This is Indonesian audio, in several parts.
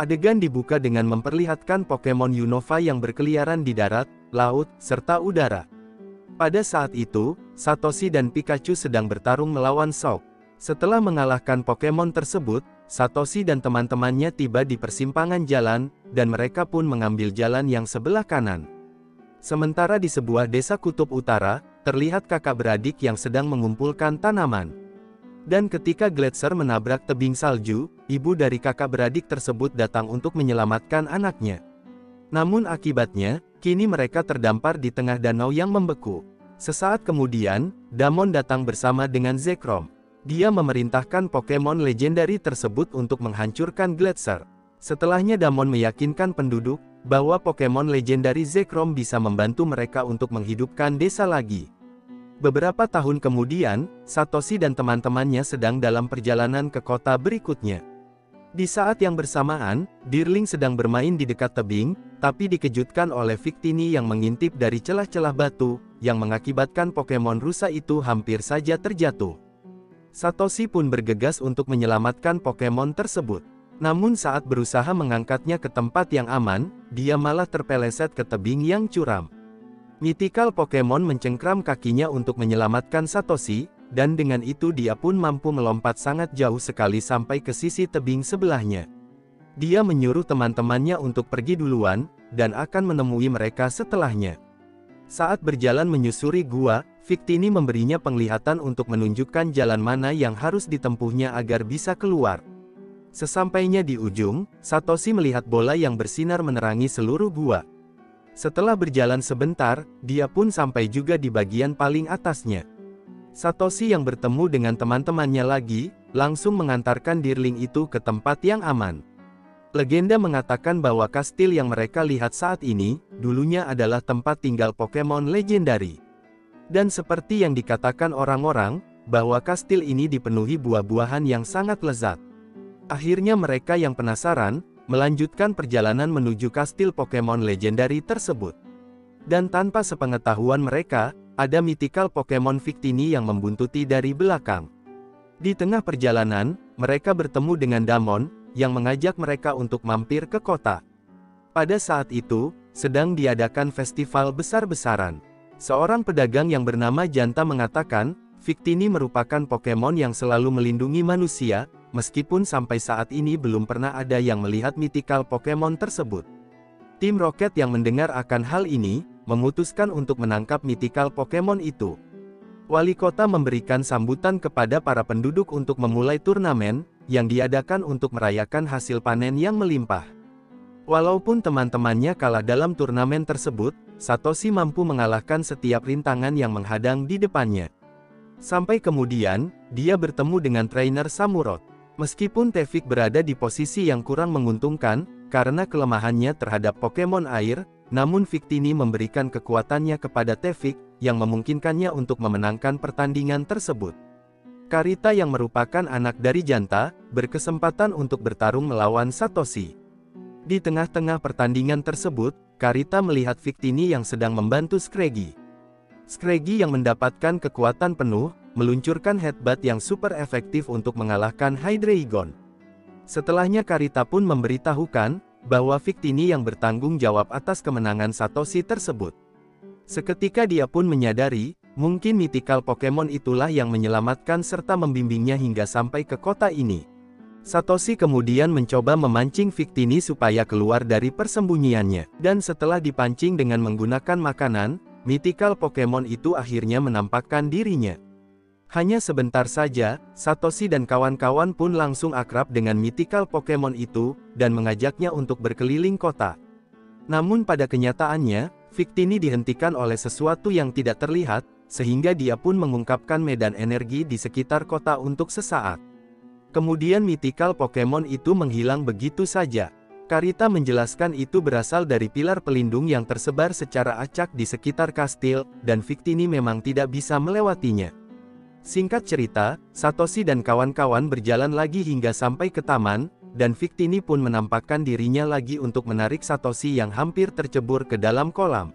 Adegan dibuka dengan memperlihatkan Pokemon Unova yang berkeliaran di darat, laut, serta udara. Pada saat itu, Satoshi dan Pikachu sedang bertarung melawan Shock. Setelah mengalahkan Pokemon tersebut, Satoshi dan teman-temannya tiba di persimpangan jalan, dan mereka pun mengambil jalan yang sebelah kanan. Sementara di sebuah desa kutub utara, terlihat kakak beradik yang sedang mengumpulkan tanaman. Dan ketika Gletser menabrak tebing salju, ibu dari kakak beradik tersebut datang untuk menyelamatkan anaknya. Namun akibatnya, kini mereka terdampar di tengah danau yang membeku. Sesaat kemudian, Damon datang bersama dengan Zekrom. Dia memerintahkan Pokemon legendari tersebut untuk menghancurkan Gletser. Setelahnya Damon meyakinkan penduduk, bahwa Pokemon legendari Zekrom bisa membantu mereka untuk menghidupkan desa lagi. Beberapa tahun kemudian, Satoshi dan teman-temannya sedang dalam perjalanan ke kota berikutnya. Di saat yang bersamaan, Deerling sedang bermain di dekat tebing, tapi dikejutkan oleh Victini yang mengintip dari celah-celah batu, yang mengakibatkan Pokemon rusa itu hampir saja terjatuh. Satoshi pun bergegas untuk menyelamatkan Pokemon tersebut. Namun saat berusaha mengangkatnya ke tempat yang aman, dia malah terpeleset ke tebing yang curam. Mythical Pokemon mencengkram kakinya untuk menyelamatkan Satoshi, dan dengan itu dia pun mampu melompat sangat jauh sekali sampai ke sisi tebing sebelahnya. Dia menyuruh teman-temannya untuk pergi duluan, dan akan menemui mereka setelahnya. Saat berjalan menyusuri gua, Victini memberinya penglihatan untuk menunjukkan jalan mana yang harus ditempuhnya agar bisa keluar. Sesampainya di ujung, Satoshi melihat bola yang bersinar menerangi seluruh gua. Setelah berjalan sebentar, dia pun sampai juga di bagian paling atasnya. Satoshi yang bertemu dengan teman-temannya lagi, langsung mengantarkan Deerling itu ke tempat yang aman. Legenda mengatakan bahwa kastil yang mereka lihat saat ini, dulunya adalah tempat tinggal Pokemon legendari. Dan seperti yang dikatakan orang-orang, bahwa kastil ini dipenuhi buah-buahan yang sangat lezat. Akhirnya mereka yang penasaran, melanjutkan perjalanan menuju kastil Pokemon legendari tersebut. Dan tanpa sepengetahuan mereka, ada mythical Pokemon Victini yang membuntuti dari belakang. Di tengah perjalanan, mereka bertemu dengan Damon, yang mengajak mereka untuk mampir ke kota. Pada saat itu, sedang diadakan festival besar-besaran. Seorang pedagang yang bernama Janta mengatakan, Victini merupakan Pokemon yang selalu melindungi manusia, meskipun sampai saat ini belum pernah ada yang melihat mythical Pokemon tersebut. Tim Rocket yang mendengar akan hal ini, memutuskan untuk menangkap mythical Pokemon itu. Wali kota memberikan sambutan kepada para penduduk untuk memulai turnamen, yang diadakan untuk merayakan hasil panen yang melimpah. Walaupun teman-temannya kalah dalam turnamen tersebut, Satoshi mampu mengalahkan setiap rintangan yang menghadang di depannya. Sampai kemudian, dia bertemu dengan trainer Samurott. Meskipun Tevik berada di posisi yang kurang menguntungkan, karena kelemahannya terhadap Pokemon air, namun Victini memberikan kekuatannya kepada Tevik, yang memungkinkannya untuk memenangkan pertandingan tersebut. Karita yang merupakan anak dari Janta, berkesempatan untuk bertarung melawan Satoshi. Di tengah-tengah pertandingan tersebut, Karita melihat Victini yang sedang membantu Scraggy. Scraggy yang mendapatkan kekuatan penuh, meluncurkan headbutt yang super efektif untuk mengalahkan Hydreigon. Setelahnya Karita pun memberitahukan, bahwa Victini yang bertanggung jawab atas kemenangan Satoshi tersebut. Seketika dia pun menyadari, mungkin mythical Pokemon itulah yang menyelamatkan serta membimbingnya hingga sampai ke kota ini. Satoshi kemudian mencoba memancing Victini supaya keluar dari persembunyiannya. Dan setelah dipancing dengan menggunakan makanan, mythical Pokemon itu akhirnya menampakkan dirinya. Hanya sebentar saja, Satoshi dan kawan-kawan pun langsung akrab dengan mythical Pokemon itu, dan mengajaknya untuk berkeliling kota. Namun pada kenyataannya, Victini dihentikan oleh sesuatu yang tidak terlihat, sehingga dia pun mengungkapkan medan energi di sekitar kota untuk sesaat. Kemudian mythical Pokemon itu menghilang begitu saja. Karita menjelaskan itu berasal dari pilar pelindung yang tersebar secara acak di sekitar kastil, dan Victini memang tidak bisa melewatinya. Singkat cerita, Satoshi dan kawan-kawan berjalan lagi hingga sampai ke taman, dan Victini pun menampakkan dirinya lagi untuk menarik Satoshi yang hampir tercebur ke dalam kolam.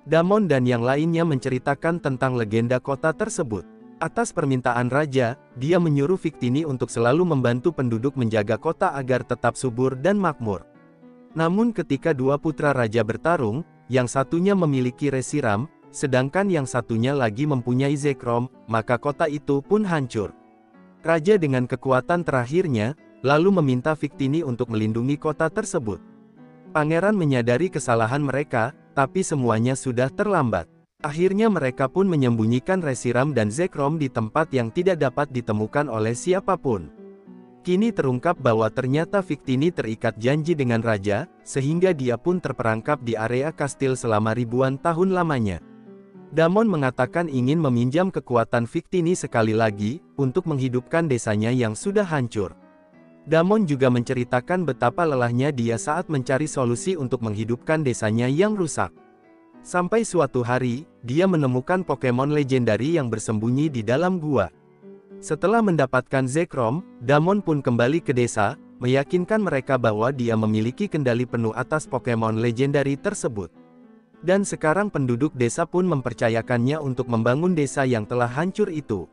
Damon dan yang lainnya menceritakan tentang legenda kota tersebut. Atas permintaan raja, dia menyuruh Victini untuk selalu membantu penduduk menjaga kota agar tetap subur dan makmur. Namun ketika dua putra raja bertarung, yang satunya memiliki Reshiram, sedangkan yang satunya lagi mempunyai Zekrom, maka kota itu pun hancur. Raja dengan kekuatan terakhirnya, lalu meminta Victini untuk melindungi kota tersebut. Pangeran menyadari kesalahan mereka, tapi semuanya sudah terlambat. Akhirnya mereka pun menyembunyikan Reshiram dan Zekrom di tempat yang tidak dapat ditemukan oleh siapapun. Kini terungkap bahwa ternyata Victini terikat janji dengan raja, sehingga dia pun terperangkap di area kastil selama ribuan tahun lamanya. Damon mengatakan ingin meminjam kekuatan Victini sekali lagi, untuk menghidupkan desanya yang sudah hancur. Damon juga menceritakan betapa lelahnya dia saat mencari solusi untuk menghidupkan desanya yang rusak. Sampai suatu hari, dia menemukan Pokemon legendari yang bersembunyi di dalam gua. Setelah mendapatkan Zekrom, Damon pun kembali ke desa, meyakinkan mereka bahwa dia memiliki kendali penuh atas Pokemon legendari tersebut. Dan sekarang penduduk desa pun mempercayakannya untuk membangun desa yang telah hancur itu.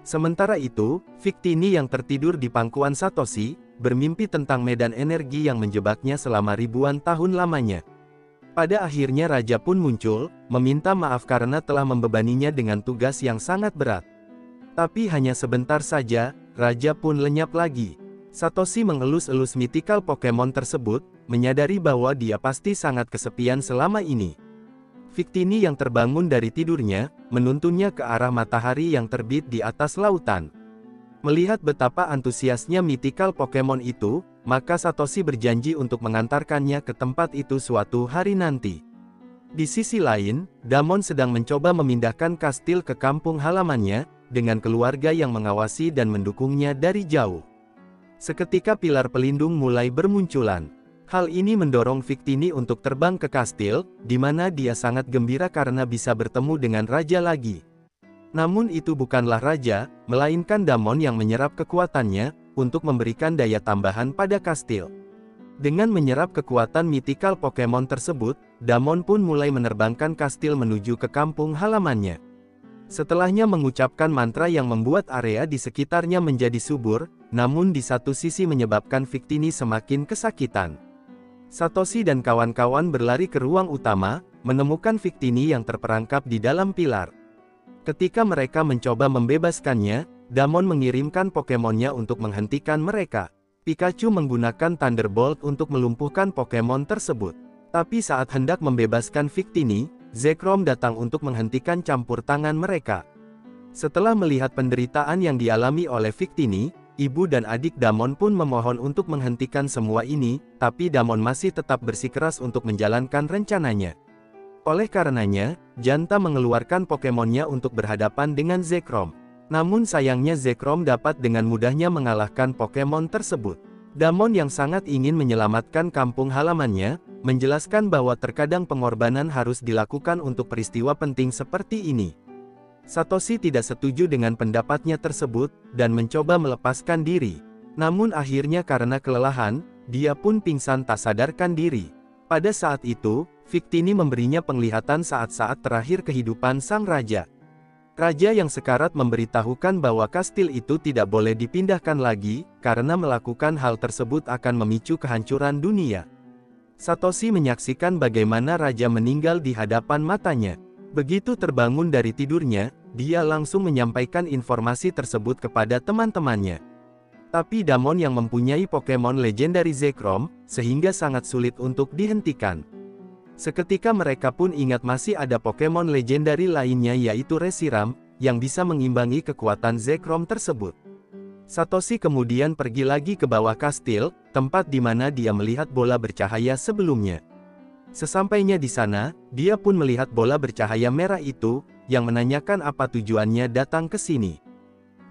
Sementara itu, Victini yang tertidur di pangkuan Satoshi, bermimpi tentang medan energi yang menjebaknya selama ribuan tahun lamanya. Pada akhirnya raja pun muncul, meminta maaf karena telah membebaninya dengan tugas yang sangat berat. Tapi hanya sebentar saja, raja pun lenyap lagi. Satoshi mengelus-elus mythical Pokemon tersebut, menyadari bahwa dia pasti sangat kesepian selama ini. Victini yang terbangun dari tidurnya, menuntunnya ke arah matahari yang terbit di atas lautan. Melihat betapa antusiasnya mythical Pokemon itu, maka Satoshi berjanji untuk mengantarkannya ke tempat itu suatu hari nanti. Di sisi lain, Damon sedang mencoba memindahkan kastil ke kampung halamannya, dengan keluarga yang mengawasi dan mendukungnya dari jauh. Seketika pilar pelindung mulai bermunculan. Hal ini mendorong Victini untuk terbang ke kastil, di mana dia sangat gembira karena bisa bertemu dengan raja lagi. Namun itu bukanlah raja, melainkan Damon yang menyerap kekuatannya, untuk memberikan daya tambahan pada kastil. Dengan menyerap kekuatan mythical Pokemon tersebut, Damon pun mulai menerbangkan kastil menuju ke kampung halamannya. Setelahnya mengucapkan mantra yang membuat area di sekitarnya menjadi subur, namun di satu sisi menyebabkan Victini semakin kesakitan. Satoshi dan kawan-kawan berlari ke ruang utama, menemukan Victini yang terperangkap di dalam pilar. Ketika mereka mencoba membebaskannya, Damon mengirimkan Pokemonnya untuk menghentikan mereka. Pikachu menggunakan Thunderbolt untuk melumpuhkan Pokemon tersebut. Tapi saat hendak membebaskan Victini, Zekrom datang untuk menghentikan campur tangan mereka. Setelah melihat penderitaan yang dialami oleh Victini, ibu dan adik Damon pun memohon untuk menghentikan semua ini, tapi Damon masih tetap bersikeras untuk menjalankan rencananya. Oleh karenanya, Janta mengeluarkan Pokemonnya untuk berhadapan dengan Zekrom. Namun sayangnya Zekrom dapat dengan mudahnya mengalahkan Pokemon tersebut. Damon yang sangat ingin menyelamatkan kampung halamannya, menjelaskan bahwa terkadang pengorbanan harus dilakukan untuk peristiwa penting seperti ini. Satoshi tidak setuju dengan pendapatnya tersebut, dan mencoba melepaskan diri. Namun akhirnya karena kelelahan, dia pun pingsan tak sadarkan diri. Pada saat itu, Victini memberinya penglihatan saat-saat terakhir kehidupan sang raja. Raja yang sekarat memberitahukan bahwa kastil itu tidak boleh dipindahkan lagi, karena melakukan hal tersebut akan memicu kehancuran dunia. Satoshi menyaksikan bagaimana raja meninggal di hadapan matanya. Begitu terbangun dari tidurnya, dia langsung menyampaikan informasi tersebut kepada teman-temannya. Tapi Damon yang mempunyai Pokemon legendary Zekrom, sehingga sangat sulit untuk dihentikan. Seketika mereka pun ingat masih ada Pokemon legendary lainnya yaitu Reshiram, yang bisa mengimbangi kekuatan Zekrom tersebut. Satoshi kemudian pergi lagi ke bawah kastil, tempat di mana dia melihat bola bercahaya sebelumnya. Sesampainya di sana, dia pun melihat bola bercahaya merah itu, yang menanyakan apa tujuannya datang ke sini.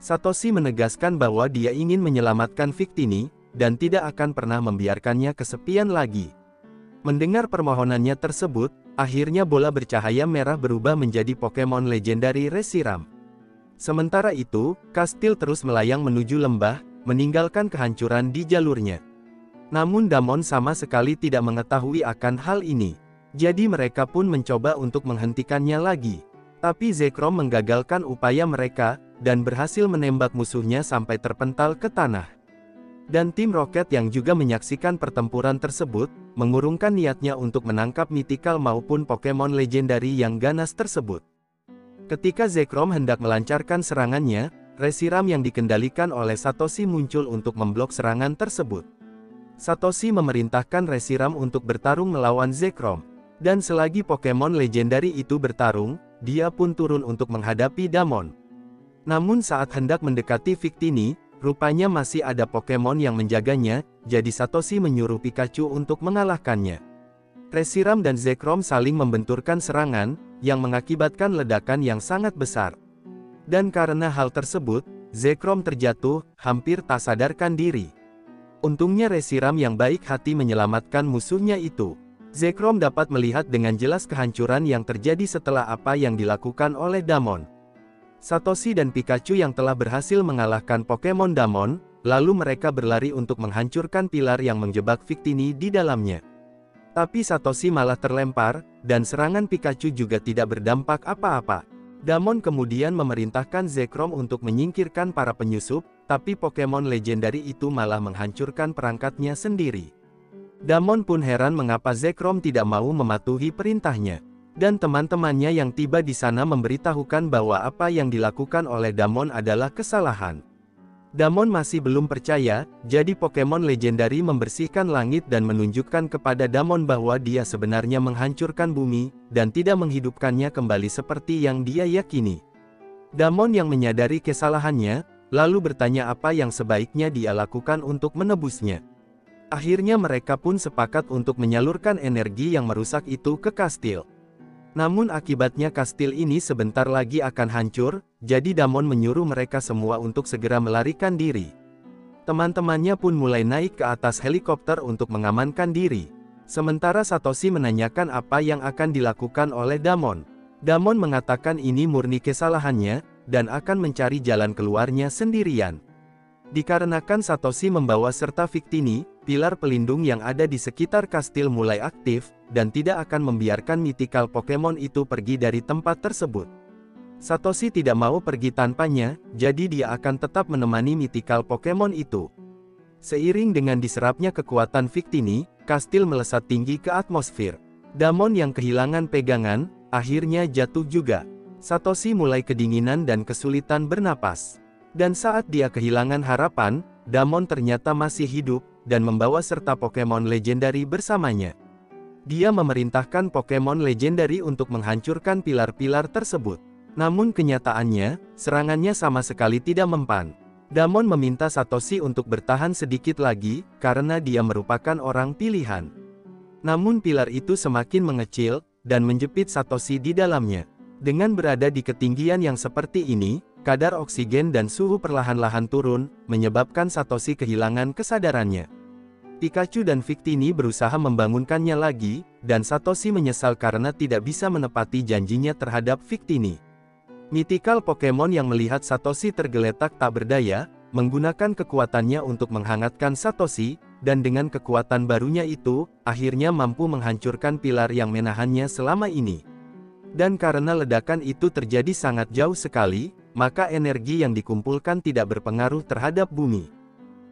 Satoshi menegaskan bahwa dia ingin menyelamatkan Victini, dan tidak akan pernah membiarkannya kesepian lagi. Mendengar permohonannya tersebut, akhirnya bola bercahaya merah berubah menjadi Pokemon legendary Reshiram. Sementara itu, kastil terus melayang menuju lembah, meninggalkan kehancuran di jalurnya. Namun Damon sama sekali tidak mengetahui akan hal ini. Jadi mereka pun mencoba untuk menghentikannya lagi. Tapi Zekrom menggagalkan upaya mereka, dan berhasil menembak musuhnya sampai terpental ke tanah. Dan tim Rocket yang juga menyaksikan pertempuran tersebut, mengurungkan niatnya untuk menangkap mythical maupun Pokemon legendary yang ganas tersebut. Ketika Zekrom hendak melancarkan serangannya, Reshiram yang dikendalikan oleh Satoshi muncul untuk memblok serangan tersebut. Satoshi memerintahkan Reshiram untuk bertarung melawan Zekrom. Dan selagi Pokemon legendary itu bertarung, dia pun turun untuk menghadapi Damon. Namun saat hendak mendekati Victini, rupanya masih ada Pokemon yang menjaganya, jadi Satoshi menyuruh Pikachu untuk mengalahkannya. Reshiram dan Zekrom saling membenturkan serangan, yang mengakibatkan ledakan yang sangat besar. Dan karena hal tersebut, Zekrom terjatuh, hampir tak sadarkan diri. Untungnya Reshiram yang baik hati menyelamatkan musuhnya itu. Zekrom dapat melihat dengan jelas kehancuran yang terjadi setelah apa yang dilakukan oleh Damon. Satoshi dan Pikachu yang telah berhasil mengalahkan Pokemon Damon, lalu mereka berlari untuk menghancurkan pilar yang menjebak Victini di dalamnya. Tapi Satoshi malah terlempar, dan serangan Pikachu juga tidak berdampak apa-apa. Damon kemudian memerintahkan Zekrom untuk menyingkirkan para penyusup, tapi Pokemon legendary itu malah menghancurkan perangkatnya sendiri. Damon pun heran mengapa Zekrom tidak mau mematuhi perintahnya. Dan teman-temannya yang tiba di sana memberitahukan bahwa apa yang dilakukan oleh Damon adalah kesalahan. Damon masih belum percaya, jadi Pokemon legendary membersihkan langit dan menunjukkan kepada Damon bahwa dia sebenarnya menghancurkan bumi, dan tidak menghidupkannya kembali seperti yang dia yakini. Damon yang menyadari kesalahannya, lalu bertanya apa yang sebaiknya dia lakukan untuk menebusnya. Akhirnya mereka pun sepakat untuk menyalurkan energi yang merusak itu ke kastil. Namun akibatnya kastil ini sebentar lagi akan hancur, jadi Damon menyuruh mereka semua untuk segera melarikan diri. Teman-temannya pun mulai naik ke atas helikopter untuk mengamankan diri. Sementara Satoshi menanyakan apa yang akan dilakukan oleh Damon. Damon mengatakan ini murni kesalahannya, dan akan mencari jalan keluarnya sendirian. Dikarenakan Satoshi membawa serta Victini, pilar pelindung yang ada di sekitar kastil mulai aktif, dan tidak akan membiarkan mythical Pokemon itu pergi dari tempat tersebut. Satoshi tidak mau pergi tanpanya, jadi dia akan tetap menemani mythical Pokemon itu. Seiring dengan diserapnya kekuatan Victini, kastil melesat tinggi ke atmosfer. Damon yang kehilangan pegangan, akhirnya jatuh juga. Satoshi mulai kedinginan dan kesulitan bernapas. Dan saat dia kehilangan harapan, Damon ternyata masih hidup, dan membawa serta Pokemon legendary bersamanya. Dia memerintahkan Pokemon legendary untuk menghancurkan pilar-pilar tersebut. Namun kenyataannya, serangannya sama sekali tidak mempan. Damon meminta Satoshi untuk bertahan sedikit lagi, karena dia merupakan orang pilihan. Namun pilar itu semakin mengecil, dan menjepit Satoshi di dalamnya. Dengan berada di ketinggian yang seperti ini, kadar oksigen dan suhu perlahan-lahan turun, menyebabkan Satoshi kehilangan kesadarannya. Pikachu dan Victini berusaha membangunkannya lagi, dan Satoshi menyesal karena tidak bisa menepati janjinya terhadap Victini. Mythical Pokemon yang melihat Satoshi tergeletak tak berdaya, menggunakan kekuatannya untuk menghangatkan Satoshi, dan dengan kekuatan barunya itu, akhirnya mampu menghancurkan pilar yang menahannya selama ini. Dan karena ledakan itu terjadi sangat jauh sekali, maka energi yang dikumpulkan tidak berpengaruh terhadap bumi.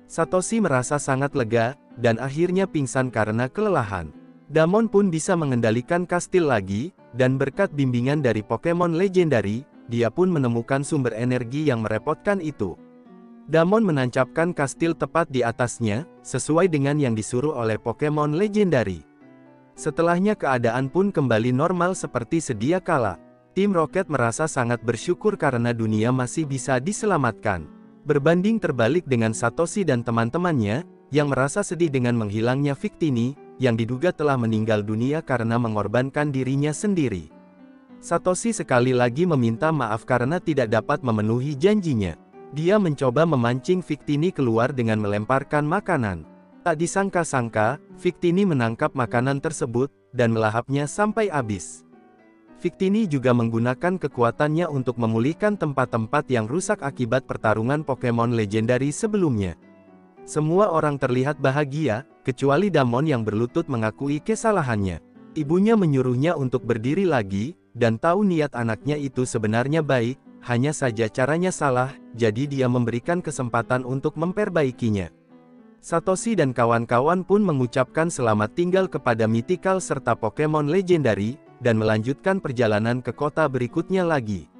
Satoshi merasa sangat lega, dan akhirnya pingsan karena kelelahan. Damon pun bisa mengendalikan kastil lagi, dan berkat bimbingan dari Pokemon legendary, dia pun menemukan sumber energi yang merepotkan itu. Damon menancapkan kastil tepat di atasnya, sesuai dengan yang disuruh oleh Pokemon legendary. Setelahnya keadaan pun kembali normal seperti sedia kala. Tim Rocket merasa sangat bersyukur karena dunia masih bisa diselamatkan. Berbanding terbalik dengan Satoshi dan teman-temannya, yang merasa sedih dengan menghilangnya Victini, yang diduga telah meninggal dunia karena mengorbankan dirinya sendiri. Satoshi sekali lagi meminta maaf karena tidak dapat memenuhi janjinya. Dia mencoba memancing Victini keluar dengan melemparkan makanan. Tak disangka-sangka, Victini menangkap makanan tersebut, dan melahapnya sampai habis. Victini juga menggunakan kekuatannya untuk memulihkan tempat-tempat yang rusak akibat pertarungan Pokemon legendary sebelumnya. Semua orang terlihat bahagia, kecuali Damon yang berlutut mengakui kesalahannya. Ibunya menyuruhnya untuk berdiri lagi, dan tahu niat anaknya itu sebenarnya baik, hanya saja caranya salah, jadi dia memberikan kesempatan untuk memperbaikinya. Satoshi dan kawan-kawan pun mengucapkan selamat tinggal kepada Mythical serta Pokemon Legendary, dan melanjutkan perjalanan ke kota berikutnya lagi.